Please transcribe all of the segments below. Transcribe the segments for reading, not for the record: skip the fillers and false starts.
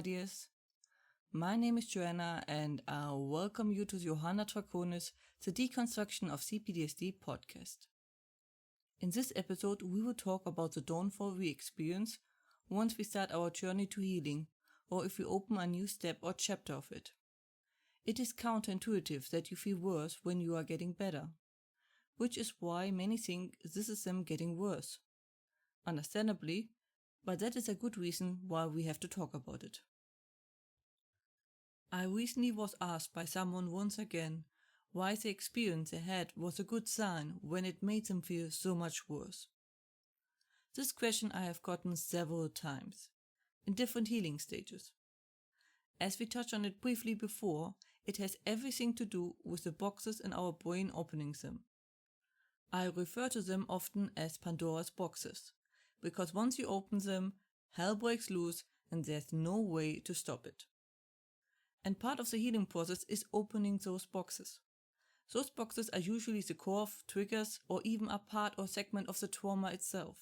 dears. My name is Joanna and I welcome you to Johanna Draconis, the Deconstruction of C-PTSD podcast. In this episode, we will talk about the downfall we experience once we start our journey to healing, or if we open a new step or chapter of it. It is counterintuitive that you feel worse when you are getting better, which is why many think this is them getting worse. Understandably, but that is a good reason why we have to talk about it. I recently was asked by someone once again why the experience they had was a good sign when it made them feel so much worse. This question I have gotten several times, in different healing stages. As we touched on it briefly before, it has everything to do with the boxes in our brain opening them. I refer to them often as Pandora's boxes, because once you open them, hell breaks loose and there's no way to stop it. And part of the healing process is opening those boxes. Those boxes are usually the core of triggers or even a part or segment of the trauma itself.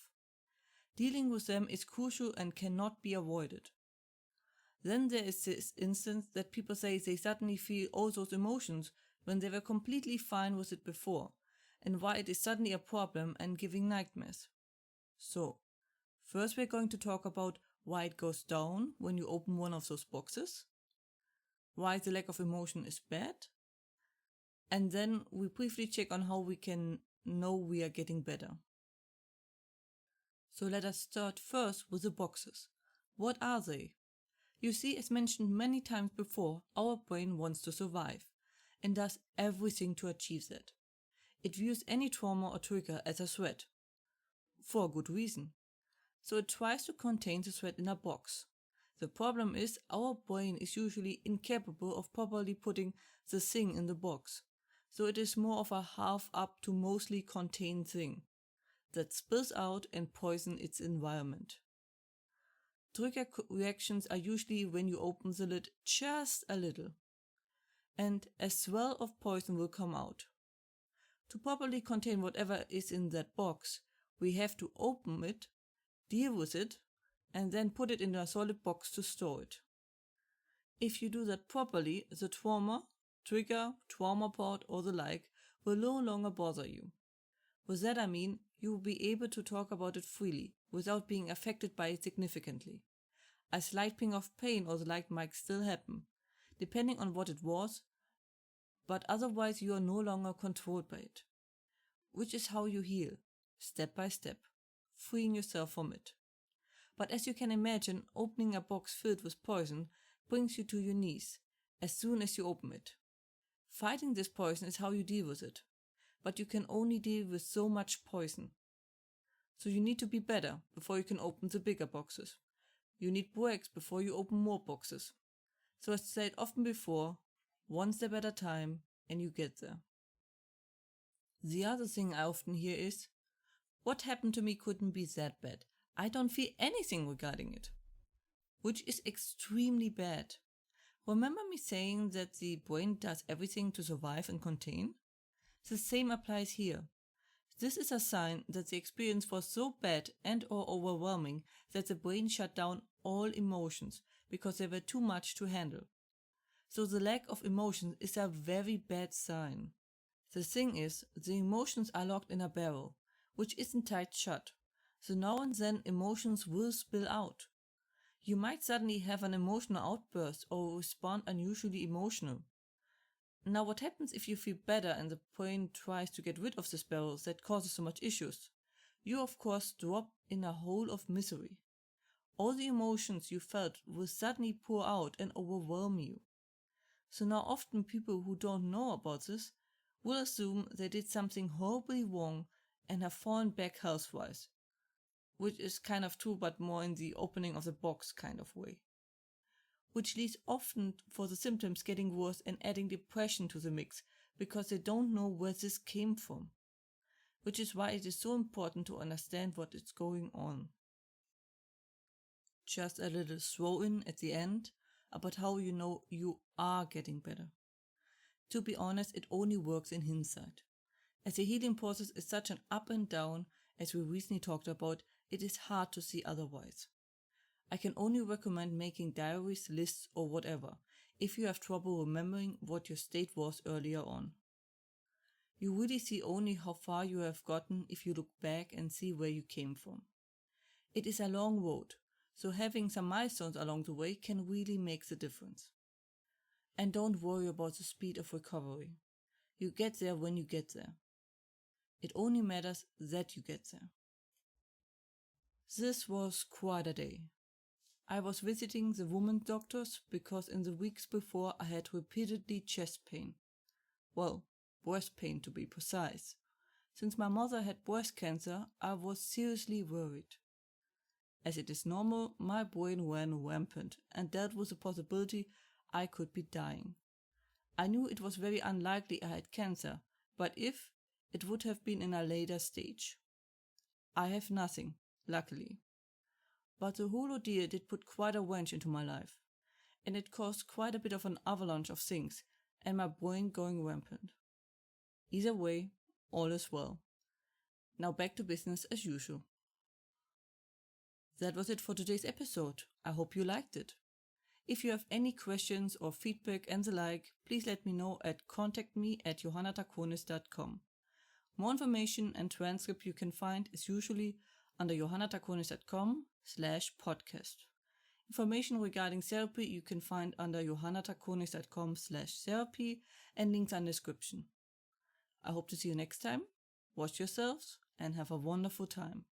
Dealing with them is crucial and cannot be avoided. Then there is this instance that people say they suddenly feel all those emotions when they were completely fine with it before, and why it is suddenly a problem and giving nightmares. So, first we're going to talk about why it goes down when you open one of those boxes, why the lack of emotion is bad, and then we briefly check on how we can know we are getting better. So let us start first with the boxes. What are they? You see, as mentioned many times before, our brain wants to survive and does everything to achieve that. It views any trauma or trigger as a threat, for a good reason. So it tries to contain the threat in a box. The problem is our brain is usually incapable of properly putting the thing in the box. So it is more of a half up to mostly contained thing that spills out and poisons its environment. Trigger reactions are usually when you open the lid just a little, and a swell of poison will come out. To properly contain whatever is in that box, we have to open it, deal with it, and then put it in a solid box to store it. If you do that properly, the trauma, trigger, trauma part, or the like will no longer bother you. With that I mean, you will be able to talk about it freely, without being affected by it significantly. A slight ping of pain or the like might still happen, depending on what it was, but otherwise you are no longer controlled by it. Which is how you heal, step by step, freeing yourself from it. But as you can imagine, opening a box filled with poison brings you to your knees as soon as you open it. Fighting this poison is how you deal with it, but you can only deal with so much poison. So you need to be better before you can open the bigger boxes. You need breaks before you open more boxes. So as said often before, one step at a time and you get there. The other thing I often hear is, what happened to me couldn't be that bad. I don't feel anything regarding it. Which is extremely bad. Remember me saying that the brain does everything to survive and contain? The same applies here. This is a sign that the experience was so bad and or overwhelming that the brain shut down all emotions because they were too much to handle. So the lack of emotions is a very bad sign. The thing is, the emotions are locked in a barrel, which isn't tight shut. So now and then emotions will spill out. You might suddenly have an emotional outburst or respond unusually emotional. Now what happens if you feel better and the brain tries to get rid of this barrel that causes so much issues? You of course drop in a hole of misery. All the emotions you felt will suddenly pour out and overwhelm you. So now often people who don't know about this will assume they did something horribly wrong and have fallen back health-wise. Which is kind of true, but more in the opening of the box kind of way. Which leads often for the symptoms getting worse and adding depression to the mix, because they don't know where this came from. Which is why it is so important to understand what is going on. Just a little throw in at the end about how you know you are getting better. To be honest, it only works in hindsight. As the healing process is such an up and down, as we recently talked about, it is hard to see otherwise. I can only recommend making diaries, lists, or whatever if you have trouble remembering what your state was earlier on. You really see only how far you have gotten if you look back and see where you came from. It is a long road, so having some milestones along the way can really make the difference. And don't worry about the speed of recovery. You get there when you get there. It only matters that you get there. This was quite a day. I was visiting the women's doctors because in the weeks before I had repeatedly chest pain. Well, breast pain to be precise. Since my mother had breast cancer, I was seriously worried. As it is normal, my brain ran rampant and dealt with the possibility I could be dying. I knew it was very unlikely I had cancer, but if, it would have been in a later stage. I have nothing, luckily. But the whole ordeal did put quite a wrench into my life, and it caused quite a bit of an avalanche of things and my brain going rampant. Either way, all is well. Now back to business as usual. That was it for today's episode. I hope you liked it. If you have any questions or feedback and the like, please let me know at contactme@johannatakonis.com. More information and transcript you can find is usually under johannatakonis.com/podcast. Information regarding therapy you can find under johannatakonis.com/therapy and links in the description. I hope to see you next time. Watch yourselves and have a wonderful time.